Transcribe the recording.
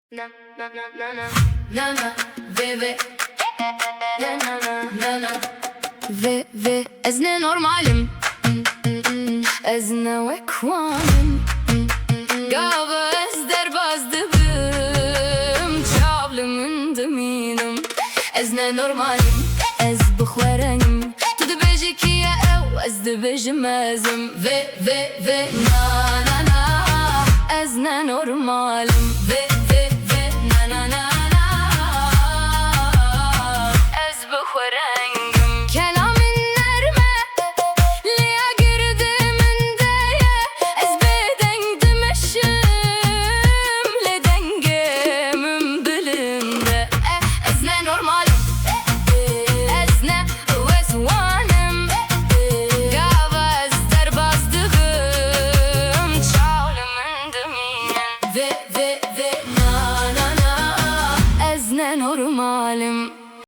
Na na na na na na na ve na na na na ve ez ne normalim ez ne vekvanım gava ez derbazdım çavlımın deminim ez ne normalim ez bixwerenim tu dibêjî ki ye ew ez dibêjim ezim ve na na na ez ne normalim ve na na na ez bixwerengim kelamın nerme liya girdimin deye ez bedengdim eşim le dengemim bilinde ez ne normalim ez ne vezvanim gava ez derbazdım çavlımın deminim ve na na na ez ne normalim